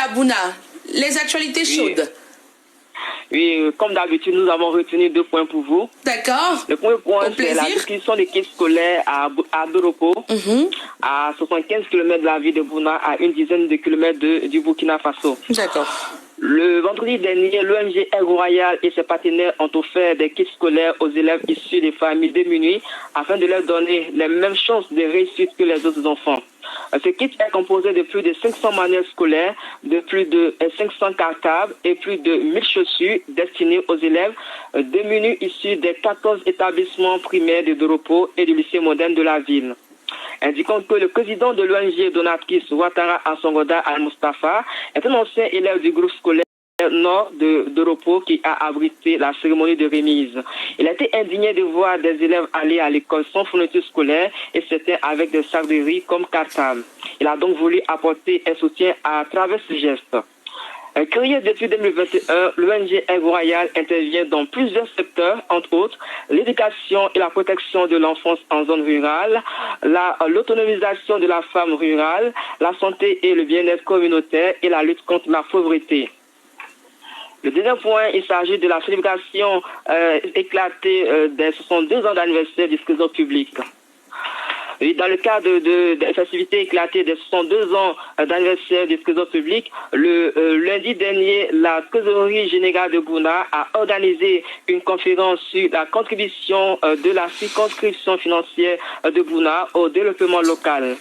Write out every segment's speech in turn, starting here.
à Bouna, les actualités chaudes. Oui, comme d'habitude, nous avons retenu 2 points pour vous. D'accord. Le premier point, c'est la destruction des kits scolaires à Doropo, à 75 km de la ville de Bouna, à une dizaine de kilomètres du Burkina Faso. D'accord. Le vendredi dernier, l'ONG Aigle Royale et ses partenaires ont offert des kits scolaires aux élèves issus des familles démunies afin de leur donner les mêmes chances de réussite que les autres enfants. Ce kit est composé de plus de 500 manuels scolaires, de plus de 500 cartables et plus de 1000 chaussures destinées aux élèves démunis issus des 14 établissements primaires de Doropo et du lycée moderne de la ville. Indiquant que le président de l'ONG donatrice Ouattara Ansongoda Al-Mustafa est un ancien élève du groupe scolaire nord de Doropo qui a abrité la cérémonie de remise. Il a été indigné de voir des élèves aller à l'école sans fourniture scolaire et c'était avec des sacs de riz comme cartable. Il a donc voulu apporter un soutien à travers ce geste. Créé depuis 2021, l'ONG Aigle Royale intervient dans plusieurs secteurs, entre autres l'éducation et la protection de l'enfance en zone rurale, l'autonomisation de la femme rurale, la santé et le bien-être communautaire et la lutte contre la pauvreté. Le deuxième point, il s'agit de la célébration éclatée des 62 ans d'anniversaire du Trésor public. Et dans le cadre des festivités éclatées des 62 ans d'anniversaire du Trésor public, le lundi dernier, la Trésorerie générale de Bouna a organisé une conférence sur la contribution de la circonscription financière de Bouna au développement local.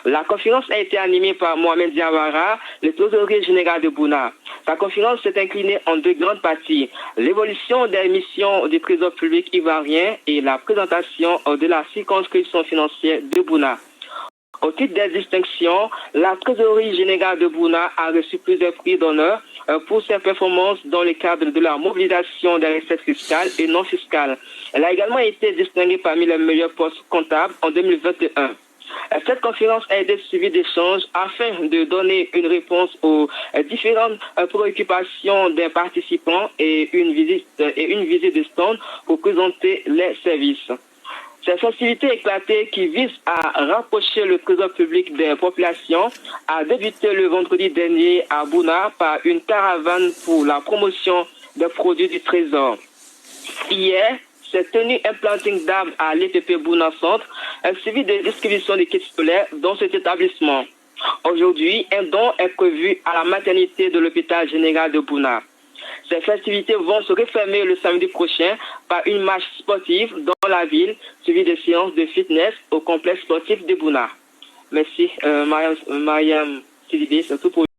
La conférence a été animée par Mohamed Diawara, le trésorier général de Bouna. Sa conférence s'est inclinée en 2 grandes parties, l'évolution des missions du Trésor public ivoirien et la présentation de la circonscription financière de Bouna. Au titre des distinctions, la Trésorerie générale de Bouna a reçu plusieurs prix d'honneur pour ses performances dans le cadre de la mobilisation des recettes fiscales et non fiscales. Elle a également été distinguée parmi les meilleurs postes comptables en 2021. Cette conférence a été suivie d'échanges afin de donner une réponse aux différentes préoccupations des participants et une visite de stand pour présenter les services. Cette festivités éclatée qui vise à rapprocher le trésor public des populations a débuté le vendredi dernier à Bouna par une caravane pour la promotion des produits du trésor. Hier, s'est tenu un planting d'arbres à l'EPP Bouna Centre, suivi de distribution des kits scolaires dans cet établissement. Aujourd'hui, un don est prévu à la maternité de l'hôpital général de Bouna. Ces festivités vont se refermer le samedi prochain par une marche sportive dans la ville, suivie de séances de fitness au complexe sportif de Bouna. Merci, Mariam Sidibé, c'est tout pour